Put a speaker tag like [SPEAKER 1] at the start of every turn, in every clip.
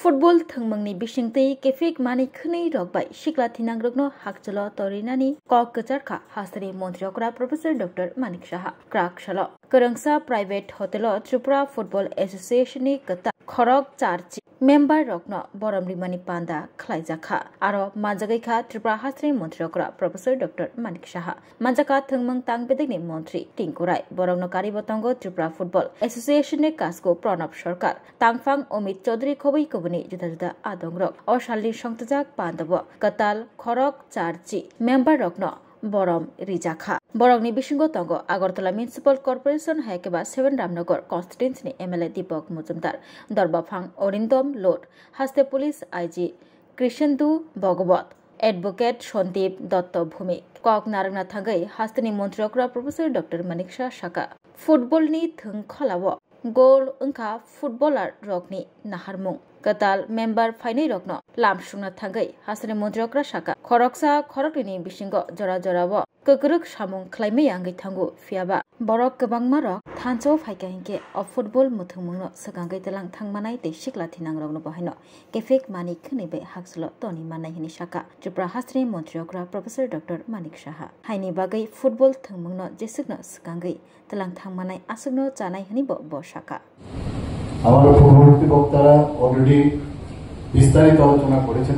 [SPEAKER 1] Football thangmangni bisingtei kefik mani khunei rokbai sikla thinangrokno hakchalo torinani kok kacharkha hasari montriokra Professor Dr. Manik Saha krak shalo Karangsa Private Hotel Tripura Football Association ni kata khorok charchi member rokno boramri mani panda khlaijakha aro manjagai kha Tripura hasari montriokra Professor Dr. Manik Saha manjaka thangmang tangbedekni montri tingkurai borongno karibotango Tripura Football Association ni kasko Pranab Sarkar tangfang Omid Chaudhary khobai kobuni juda-juda adongrok o salni songtajak pandabo katal khorok charchi member rokno borom rijakha borokni bisingo tongo Agartala Municipal Corporation haikeba 7 Ramnagar constituency ni MLA Deepak Mujumdar Darbafang Orindom Lord Haste Police IG Krishendu Bhagavat Advocate Shondip Dotto Bhumi Kok Narangna Thangai Hasteni Montriokra Professor Dr. Manik Saha Football ni thung khalawo goal ungka footballer rokni naharmung katal member fainai rokno lamsungna thangai hasani montriokra Saha khoroksa khorokni bisingo jora jorabo kokruk samung khlaimai angai thangu fiaba borok kobangma rok thancho phaikangke of football muthungmungno sakangai telang thangmanai tei sikla thinangrokno bahaino kefek mani khuneibai hakslo toni manai hini Saha Tripura hasani montriokra Professor Dr. Manik Saha haini bagai football thungmungno jesukno sakangai telang thangmanai asugno janai hini bo Saha
[SPEAKER 2] আমার পূর্ববর্তী বক্তারা already বিস্তারিত আলোচনা করেছেন।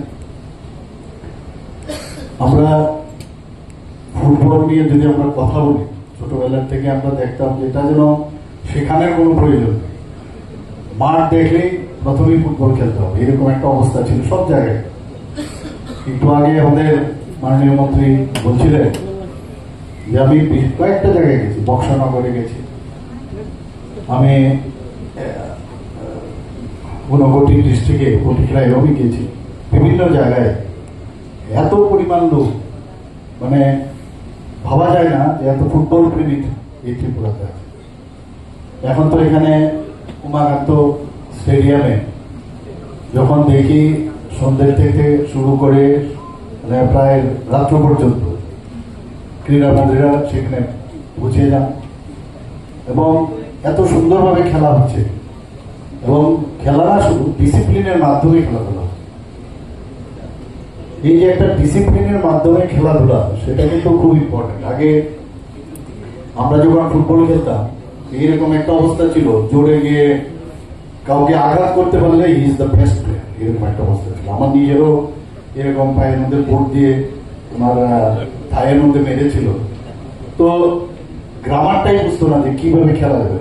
[SPEAKER 2] আমরা football নিয়ে যদি আমরা কথা বলি ছোটবেলার থেকে আমরা দেখতাম যে এটা যেন শেখানোর কোনো প্রয়োজন নেই, মাঠ দেখলেই প্রথমেই ফুটবল খেলতে হবে এরকম একটা অবস্থা ছিল সব জায়গায়। একটু আগে আমাদের মাননীয় মন্ত্রী বলছিলেন যে আমি কয়েকটা জায়গায় গেছি, বক্সানগরে গেছি, আমি ঊনকোটি ডিস্ট্রিক্টে পটিকরায় আমি গেছি, বিভিন্ন জায়গায় এত পরিমাণ লোক, মানে ভাবা যায় না যে এত ফুটবল প্রেমিক এই ত্রিপুরাতে আছে। এখন তো এখানে উমাকান্ত স্টেডিয়ামে যখন দেখি সন্ধ্যে থেকে শুরু করে প্রায় রাত্র পর্যন্ত ক্রীড়ামন্ত্রীরা সেখানে পৌঁছে যান এবং এত সুন্দরভাবে খেলা হচ্ছে এবং খেলা শুধু ডিসিপ্লিনের মাধ্যমে খেলাধুলা, এই যে একটা ডিসিপ্লিনের মাধ্যমে খেলাধুলা সেটা কিন্তু খুব ইম্পর্টেন্ট। আগে আমরা যখন ফুটবল খেলতাম এইরকম একটা অবস্থা ছিল, জোরে গিয়ে কাউকে আঘাত করতে পারলে he is the best player, এরকম একটা অবস্থা ছিল। আমার নিজেরও এরকম পায়ের মধ্যে বোর্ড দিয়ে তোমার থায়ের মধ্যে মেরেছিল, তো গ্রামারটাই বুঝতো না যে কিভাবে খেলা যাবে।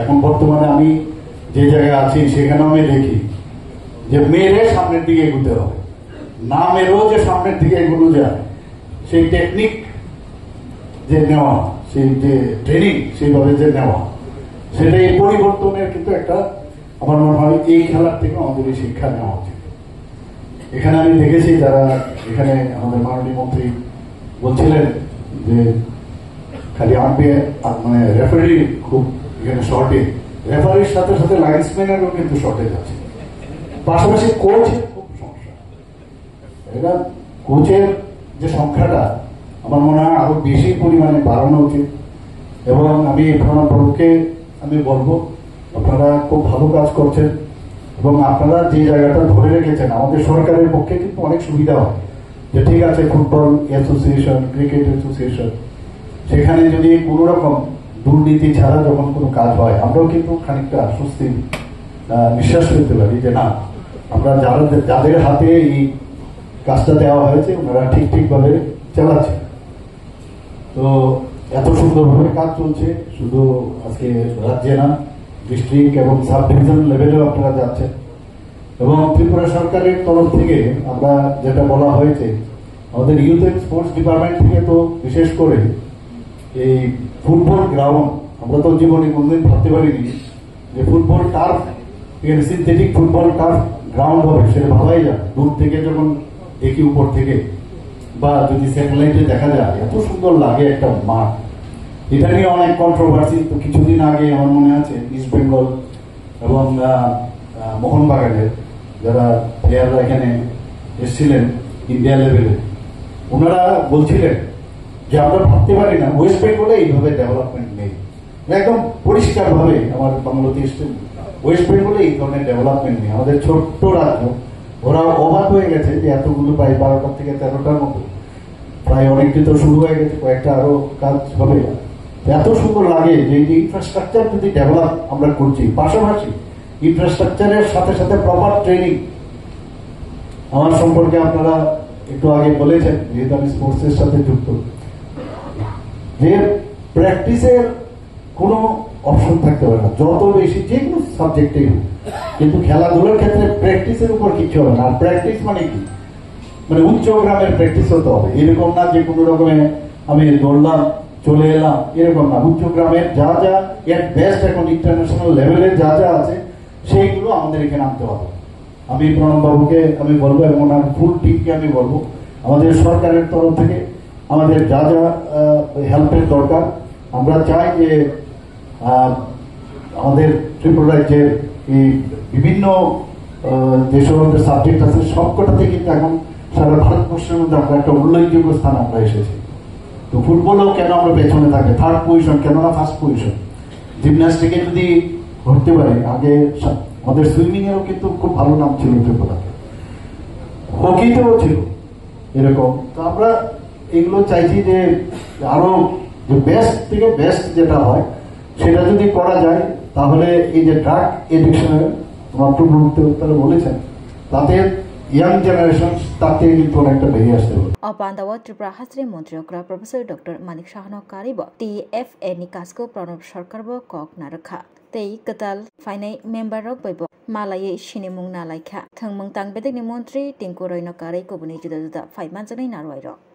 [SPEAKER 2] এখন বর্তমানে আমি যে জায়গায় আছি সেখানে আমি দেখি যে মেরে সামনের দিকে এগোতে হবে, না মেরেও যে সামনের দিকে এগোনো যায় সেই টেকনিক যে নেওয়া, সেই যে ট্রেনিং সেইভাবে যে নেওয়া, সেটা এই পরিবর্তনের কিন্তু একটা আমার মনে হয় এই খেলার থেকে আমাদের এই শিক্ষা নেওয়া উচিত। এখানে আমি দেখেছি যারা এখানে আমাদের মাননীয় মন্ত্রী বলছিলেন যে খালি আম্পায়ার মানে রেফারি খুব এখানে শর্টেজ, রেফারির সাথে সাথে লাইন্সম্যানেরও কিন্তু শর্টেজ আছে, পাশাপাশি কোচের খুব সমস্যা। এটা কোচের যে সংখ্যাটা আমার মনে হয় আরো বেশি পরিমাণে বাড়ানো উচিত এবং আমি প্রণবকে আমি বলবো আপনারা খুব ভালো কাজ করছেন এবং আপনারা যে জায়গাটা ধরে রেখেছেন আমাদের সরকারের পক্ষে কিন্তু অনেক সুবিধা হয় যে ঠিক আছে ফুটবল অ্যাসোসিয়েশন, ক্রিকেট অ্যাসোসিয়েশন, সেখানে যদি কোন রকম দুর্নীতি ছাড়া যখন কোনো কাজ হয় আমরাও কিন্তু খানিকটা স্বস্তি নিঃশ্বাস ফেলতে পারি যে না আমরা যাদের হাতে এই কাজটা দেওয়া হয়েছে ওনারা ঠিকভাবে চালাচ্ছে। তো এত সুন্দরভাবে কাজ চলছে, শুধু আজকে রাজ্যে না ডিস্ট্রিক্ট এবং সাব ডিভিশন লেভেলেও আপনারা যাচ্ছেন এবং ত্রিপুরা সরকারের তরফ থেকে আমরা যেটা বলা হয়েছে আমাদের ইউথ এন্ড স্পোর্টস ডিপার্টমেন্ট থেকে তো বিশেষ করে এই ফুটবল গ্রাউন্ড আমরা তো জীবনে কোনদিন ভাবতে পারিনি যে football turf, synthetic football turf ground হবে, সেটা ভাবাই যায়। দূর থেকে যখন দেখি উপর থেকে বা যদি স্যাটেলাইটে দেখা যায় এত সুন্দর লাগে একটা মাঠ। এটা নিয়ে অনেক কন্ট্রোভার্সি, তো কিছুদিন আগে আমার মনে আছে ইস্ট বেঙ্গল এবং মোহনবাগানের যারা প্লেয়াররা এখানে এসেছিলেন ইন্ডিয়া লেভেলে, ওনারা বলছিলেন যে আমরা ভাবতে পারি না ওয়েস্ট বেঙ্গলে এইভাবে ডেভেলপমেন্ট নেই। একদম পরিষ্কার ভাবে আমার বাংলাদেশ ওয়েস্ট বেঙ্গলে এই ধরনের ডেভেলপমেন্ট নেই। আমাদের ছোট্ট রাজ্য, ওরা অবাক হয়ে গেছে যে এতগুলো প্রায় 12টা থেকে 13টার মতো, প্রায় অনেকটি তো শুরু হয়ে গেছে, কয়েকটা আরো কাজ হবে। এত সুন্দর লাগে যে ইনফ্রাস্ট্রাকচার যদি ডেভেলপ আমরা করছি, পাশাপাশি ইনফ্রাস্ট্রাকচারের সাথে সাথে প্রপার ট্রেনিং। আমার সম্পর্কে আপনারা একটু আগে বলেছেন, যেহেতু আমি স্পোর্টসের সাথে যুক্ত, যে প্র্যাকটিসের কোনো অপশন থাকতে পারে না, যত বেশি যে কোনো সাবজেক্টেই হোক, কিন্তু খেলাধুলার ক্ষেত্রে প্র্যাকটিসের উপর কিছু হবে না। আর প্র্যাকটিস মানে কি, মানে উচ্চ গ্রামের প্র্যাকটিস হতে হবে, এরকম না যে কোনো রকমে আমি দৌড়লাম চলে এলাম, এরকম না। উচ্চ গ্রামের যা যা এর বেস্ট এখন ইন্টারন্যাশনাল লেভেলের যা যা আছে সেইগুলো আমাদের এখানে আনতে হবে। আমি প্রণব বাবুকে আমি বলবো, এবং ওনার ফুল টিমকে আমি বলবো, আমাদের সরকারের তরফ থেকে আমাদের যা যা হেল্পের দরকার, আমরা চাই যে আমাদের ত্রিপুরা রাজ্যের এই বিভিন্ন যে সমস্ত সাবজেক্ট আছে সবকটাতে কিন্তু এখন সারা ভারতবর্ষের মধ্যে আমরা একটা উল্লেখযোগ্য স্থান আমরা এসেছি। তো ফুটবলও কেন আমরা পেছনে থাকি, থার্ড পজিশন কেন না ফার্স্ট পজিশন। জিমন্যাস্টিকে যদি ধরতে পারি, আগে আমাদের সুইমিং এরও কিন্তু খুব ভালো নাম ছিল ত্রিপুরাতে, হকিতেও ছিল এরকম। তো আমরা এগুলো চাইছি যে আরো যে বেস্ট থেকে বেস্ট যেটা হয় সেটা যদি করা যায়, তাহলে এই যে ড্রাগ এডিকশনের আপনারা বলেছেন, তাতে ইয়াং জেনারেশন তার থেকে কিন্তু অনেকটা বেরিয়ে আসতে হবে।
[SPEAKER 1] অপান্দাও ত্রিপুরা হাসরি মন্ত্রী প্রফেসর ডক্টর মানিক সাহানো কারিব TFA नि कासको प्रणब सरकार कक नारखा तै कताल फाइनाय मेम्बर रक बैब मालायै सिनेमुं नालायखा थंमंग तांबेदनि मन्त्री टिंकु रयनो कारै कबुनि जुदा जुदा फाइमान जनै नारवायरो।